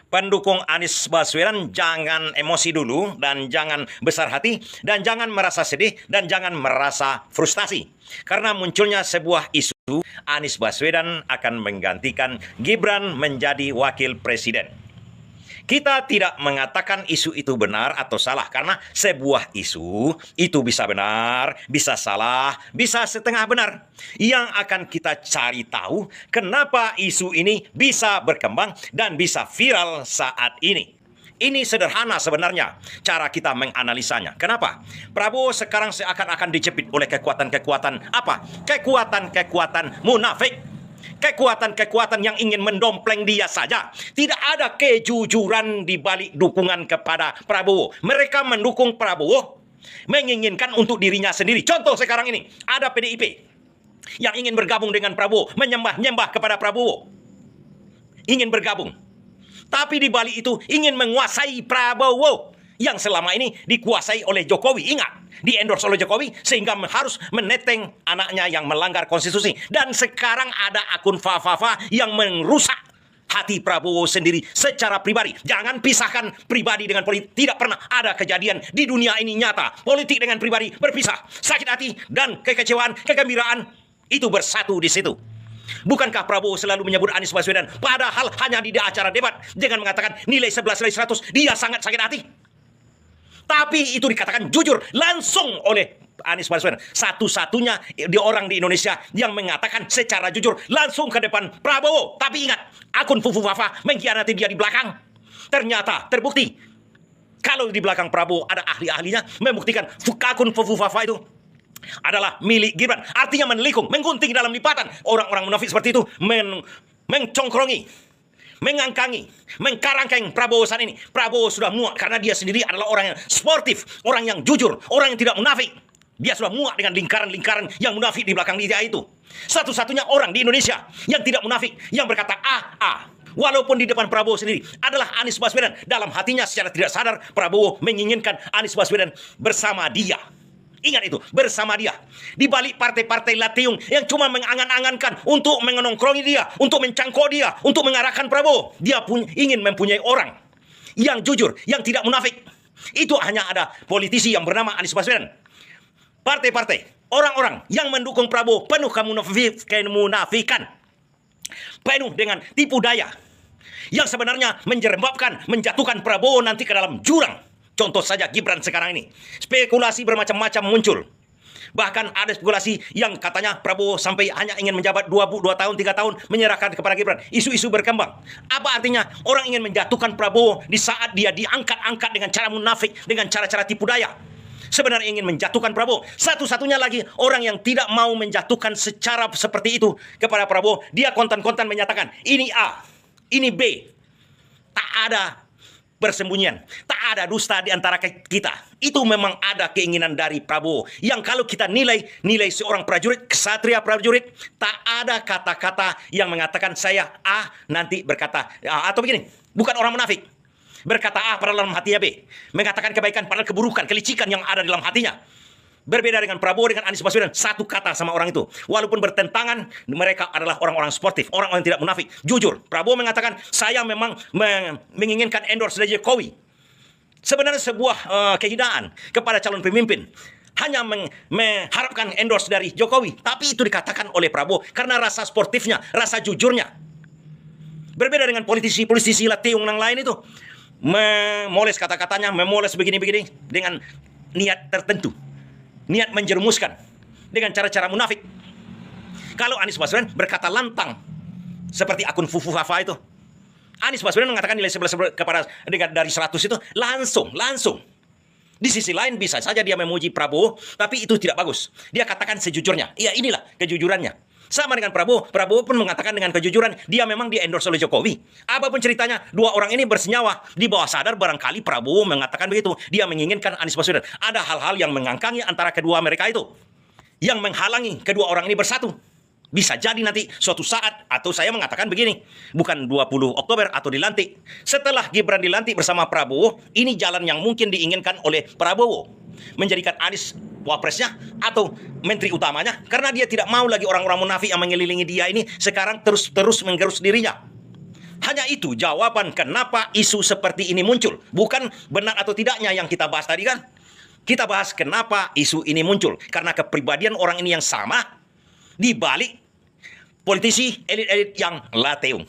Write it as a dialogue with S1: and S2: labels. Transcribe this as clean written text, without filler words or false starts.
S1: Pendukung Anies Baswedan jangan emosi dulu dan jangan besar hati dan jangan merasa sedih dan jangan merasa frustasi. Karena munculnya sebuah isu Anies Baswedan akan menggantikan Gibran menjadi wakil presiden. Kita tidak mengatakan isu itu benar atau salah, karena sebuah isu itu bisa benar, bisa salah, bisa setengah benar. Yang akan kita cari tahu kenapa isu ini bisa berkembang dan bisa viral saat ini. Ini sederhana sebenarnya cara kita menganalisanya. Kenapa? Prabowo sekarang seakan-akan dijepit oleh kekuatan-kekuatan apa? Kekuatan-kekuatan munafik. Kekuatan-kekuatan yang ingin mendompleng dia saja. Tidak ada kejujuran di balik dukungan kepada Prabowo. Mereka mendukung Prabowo, menginginkan untuk dirinya sendiri. Contoh sekarang ini, ada PDIP yang ingin bergabung dengan Prabowo, menyembah-nyembah kepada Prabowo. Ingin bergabung. Tapi di balik itu ingin menguasai Prabowo yang selama ini dikuasai oleh Jokowi. Ingat, di-endorse oleh Jokowi sehingga harus meneteng anaknya yang melanggar konstitusi. Dan sekarang ada akun Fafafa yang merusak hati Prabowo sendiri secara pribadi. Jangan pisahkan pribadi dengan politik. Tidak pernah ada kejadian di dunia ini nyata politik dengan pribadi berpisah. Sakit hati dan kekecewaan, kegembiraan itu bersatu di situ. Bukankah Prabowo selalu menyebut Anies Baswedan padahal hanya di acara debat dengan mengatakan nilai 11 dari 100 dia sangat sakit hati? Tapi itu dikatakan jujur langsung oleh Anies Baswedan. Satu-satunya di orang di Indonesia yang mengatakan secara jujur langsung ke depan Prabowo. Tapi ingat, akun Fufu Fafa mengkhianati dia di belakang. Ternyata terbukti. Kalau di belakang Prabowo ada ahli-ahlinya membuktikan akun Fufu Fafa itu adalah milik Gibran. Artinya menelikung, menggunting dalam lipatan. Orang-orang munafik seperti itu mencongkrongi, mengangkangi, mengkarangkeng Prabowo saat ini. Prabowo sudah muak karena dia sendiri adalah orang yang sportif, orang yang jujur, orang yang tidak munafik. Dia sudah muak dengan lingkaran-lingkaran yang munafik di belakang dia itu. Satu-satunya orang di Indonesia yang tidak munafik, yang berkata walaupun di depan Prabowo sendiri adalah Anies Baswedan. Dalam hatinya secara tidak sadar Prabowo menginginkan Anies Baswedan bersama dia. Ingat itu, bersama dia. Di balik partai-partai Latiung yang cuma mengangan-angankan untuk mengenongkrongi dia, untuk mencangkok dia, untuk mengarahkan Prabowo. Dia ingin mempunyai orang yang jujur, yang tidak munafik. Itu hanya ada politisi yang bernama Anies Baswedan. Partai-partai, orang-orang yang mendukung Prabowo penuh kemunafikan. Penuh dengan tipu daya. Yang sebenarnya menjatuhkan Prabowo nanti ke dalam jurang. Contoh saja Gibran sekarang ini. Spekulasi bermacam-macam muncul. Bahkan ada spekulasi yang katanya Prabowo sampai hanya ingin menjabat 2 tahun, 3 tahun menyerahkan kepada Gibran. Isu-isu berkembang. Apa artinya? Orang ingin menjatuhkan Prabowo di saat dia diangkat-angkat dengan cara munafik, dengan cara-cara tipu daya. Sebenarnya ingin menjatuhkan Prabowo. Satu-satunya lagi orang yang tidak mau menjatuhkan secara seperti itu kepada Prabowo. Dia kontan-kontan menyatakan ini A, ini B. Tak ada persembunyian. Tak ada dusta di antara kita. Itu memang ada keinginan dari Prabowo. Yang kalau kita nilai seorang prajurit, kesatria prajurit, tak ada kata-kata yang mengatakan saya A, nanti berkata A. Atau begini, bukan orang munafik. Berkata A padahal dalam hatinya B. Mengatakan kebaikan padahal keburukan, kelicikan yang ada dalam hatinya. Berbeda dengan Prabowo dengan Anies Baswedan, satu kata sama orang itu. Walaupun bertentangan, mereka adalah orang-orang sportif, orang-orang yang tidak munafik. Jujur, Prabowo mengatakan, saya memang menginginkan endorse dari Jokowi. Sebenarnya sebuah kehinaan kepada calon pemimpin. Hanya mengharapkan endorse dari Jokowi. Tapi itu dikatakan oleh Prabowo karena rasa sportifnya, rasa jujurnya. Berbeda dengan politisi-politisi Latiung yang lain itu. Memoles kata-katanya, memoles begini-begini dengan niat tertentu. Niat menjerumuskan dengan cara-cara munafik. Kalau Anies Baswedan berkata lantang seperti akun Fufu Fafa itu. Anies Baswedan mengatakan nilai 11 kepada dari 100 itu langsung. Di sisi lain bisa saja dia memuji Prabowo, tapi itu tidak bagus. Dia katakan sejujurnya. Ya inilah kejujurannya. Sama dengan Prabowo. Prabowo pun mengatakan dengan kejujuran dia memang di-endorse oleh Jokowi. Apapun ceritanya, dua orang ini bersenyawa. Di bawah sadar barangkali Prabowo mengatakan begitu. Dia menginginkan Anies Baswedan. Ada hal-hal yang mengangkangi antara kedua mereka itu. Yang menghalangi kedua orang ini bersatu. Bisa jadi nanti suatu saat, atau saya mengatakan begini, bukan 20 Oktober atau dilantik. Setelah Gibran dilantik bersama Prabowo, ini jalan yang mungkin diinginkan oleh Prabowo. Menjadikan Anies wapresnya atau menteri utamanya, karena dia tidak mau lagi orang-orang munafik yang mengelilingi dia ini sekarang terus menggerus dirinya. Hanya itu jawaban kenapa isu seperti ini muncul. Bukan benar atau tidaknya yang kita bahas tadi kan. Kita bahas kenapa isu ini muncul. Karena kepribadian orang ini yang sama di balik politisi elit-elit yang lateung.